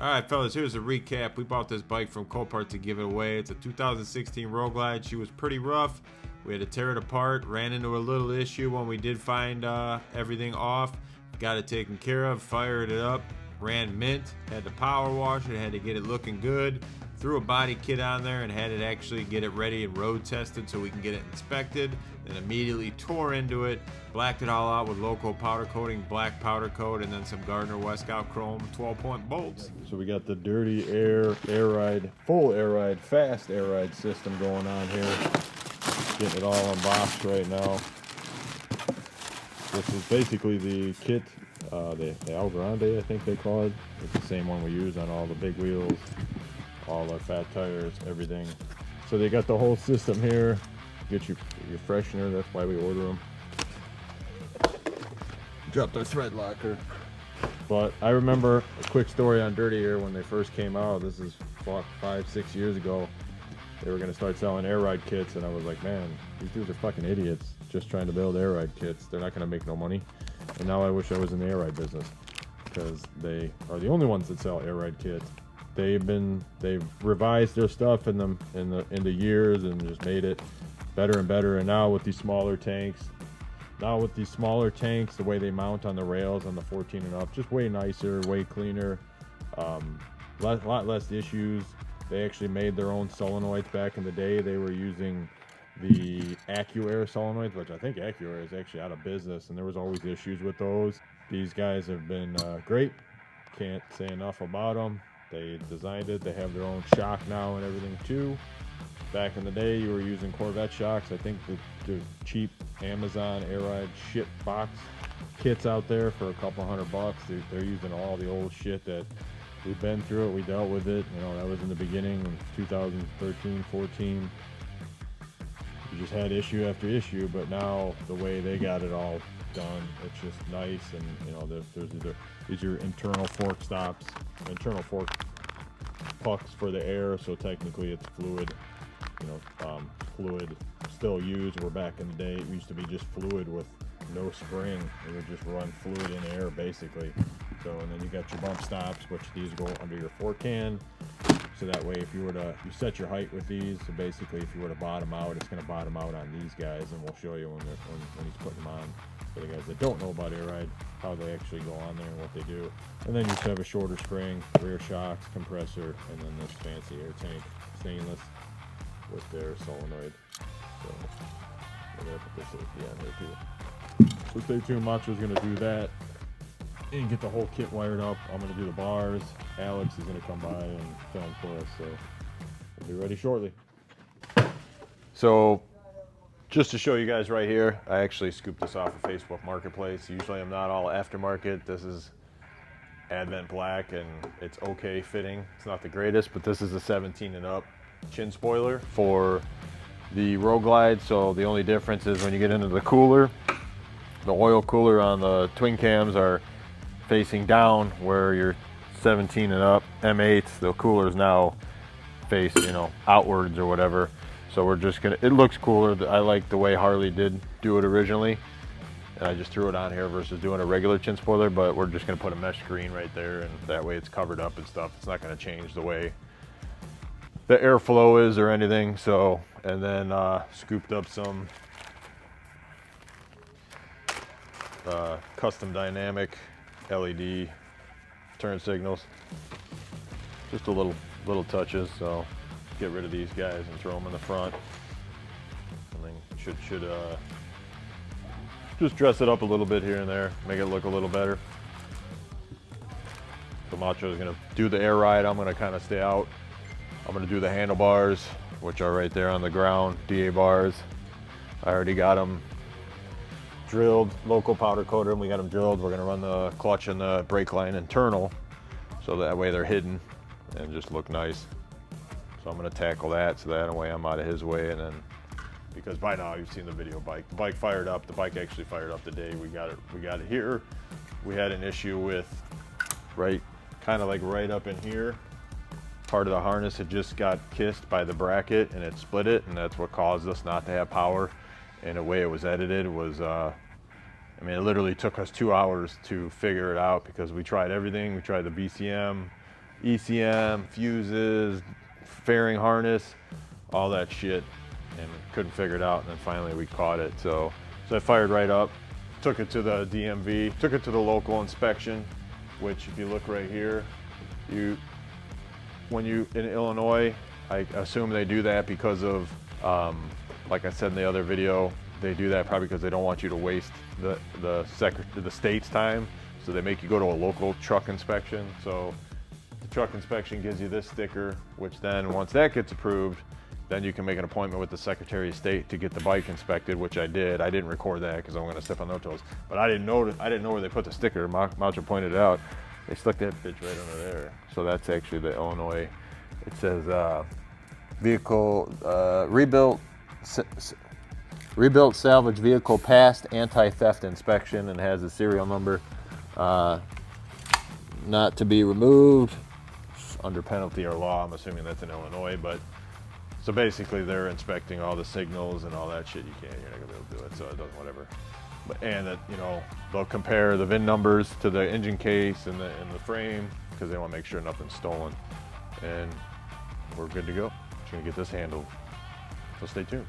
Alright fellas, here's a recap. We bought this bike from Copart to give it away. It's a 2016 Road Glide. She was pretty rough. We had to tear it apart. Ran into a little issue when we did find everything off. Got it taken care of, fired it up, ran mint, had to power wash it, had to get it looking good. Threw a body kit on there and had it actually get it ready and road tested so we can get it inspected. Then immediately tore into it, blacked it all out with local powder coating, black powder coat, and then some Gardner Westcott chrome 12-point bolts. So we got the dirty air ride, full air ride, fast air ride system going on here. Getting it all unboxed right now. This is basically the kit, the El Grande, I think they call it. It's the same one we use on all the big wheels, all our fat tires, everything. So they got the whole system here. Get your freshener, that's why we order them. Dropped our thread locker. But I remember a quick story on Dirty Air when they first came out. This is 5-6 years ago. They were gonna start selling air ride kits, and I was like, man, these dudes are fucking idiots just trying to build air ride kits. They're not gonna make no money. And now I wish I was in the air ride business, because they are the only ones that sell air ride kits. They've revised their stuff in the years and just made it better and better. And now with these smaller tanks, the way they mount on the rails on the 14 and up, just way nicer, way cleaner, lot less issues. They actually made their own solenoids back in the day. They were using the AccuAir solenoids, which I think AccuAir is actually out of business, and there was always issues with those. These guys have been great. Can't say enough about them. They designed it. They have their own shock now and everything too. Back in the day, you were using Corvette shocks. I think the cheap Amazon air ride shit box kits out there for a couple $100. They're using all the old shit that we've been through it. We dealt with it. You know, that was in the beginning in 2013, 14. You just had issue after issue, but now the way they got it all done, it's just nice. And you know, these are internal fork stops, internal fork pucks for the air, so technically it's fluid. You know, fluid still used. Where back in the day it used to be just fluid with no spring. It would just run fluid in air basically. So, and then you got your bump stops, which these go under your fork can. So that way, if you were to, you set your height with these. So basically, if you were to bottom out, it's going to bottom out on these guys, and we'll show you when he's putting them on. For the guys that don't know about air ride, how they actually go on there and what they do. And then you just have a shorter spring, rear shocks, compressor, and then this fancy air tank, stainless, with their solenoid. So I'm gonna put this safety on here too. So stay tuned. Macho's gonna do that and get the whole kit wired up. I'm gonna do the bars. Alex is gonna come by and film for us, so we'll be ready shortly. So just to show you guys right here, I actually scooped this off of Facebook Marketplace. Usually I'm not all aftermarket. This is Advent Black and it's okay fitting. It's not the greatest, but this is a 17 and up chin spoiler for the Road Glide. So the only difference is when you get into the cooler, the oil cooler on the twin cams are facing down, where your 17 and up M8s, the cooler is now face, you know, outwards or whatever. So we're just gonna, it looks cooler. I like the way Harley did do it originally, and I just threw it on here versus doing a regular chin spoiler. But we're just gonna put a mesh screen right there, and that way it's covered up and stuff. It's not gonna change the way the airflow is or anything. So, and then scooped up some custom dynamic LED turn signals, just a little touches. So get rid of these guys and throw them in the front, and then should just dress it up a little bit here and there, make it look a little better. So Macho is gonna do the air ride. I'm gonna kind of stay out. I'm gonna do the handlebars, which are right there on the ground, DA bars. I already got them drilled, local powder coated, and we got them drilled. We're gonna run the clutch and the brake line internal, so that way they're hidden and just look nice. So I'm gonna tackle that, so that way I'm out of his way. And then, because by now you've seen the video bike, the bike fired up. The bike actually fired up the day we got it here. We had an issue with kind of like right up in here. Part of the harness had just got kissed by the bracket and it split it, and that's what caused us not to have power. And the way it was edited was, I mean, it literally took us 2 hours to figure it out, because we tried everything. We tried the BCM, ECM, fuses, fairing harness, all that shit, and couldn't figure it out. And then finally we caught it. So I fired right up, took it to the DMV, took it to the local inspection, which if you look right here, when you in Illinois, I assume they do that because of, like I said in the other video, they do that probably because they don't want you to waste the state's time. So they make you go to a local truck inspection. So the truck inspection gives you this sticker, which then once that gets approved, then you can make an appointment with the Secretary of State to get the bike inspected, which I did. I didn't record that because I'm going to step on no toes. But I didn't know where they put the sticker. Macho pointed it out. They stuck that bitch right under there. So that's actually the Illinois. It says vehicle rebuilt salvage vehicle passed anti-theft inspection, and has a serial number. Not to be removed under penalty or law. I'm assuming that's in Illinois, but so basically they're inspecting all the signals and all that shit. You're not gonna be able to do it, so it doesn't, whatever. But and that, you know, they'll compare the VIN numbers to the engine case and the frame because they want to make sure nothing's stolen, and we're good to go. Just gonna get this handled. So stay tuned.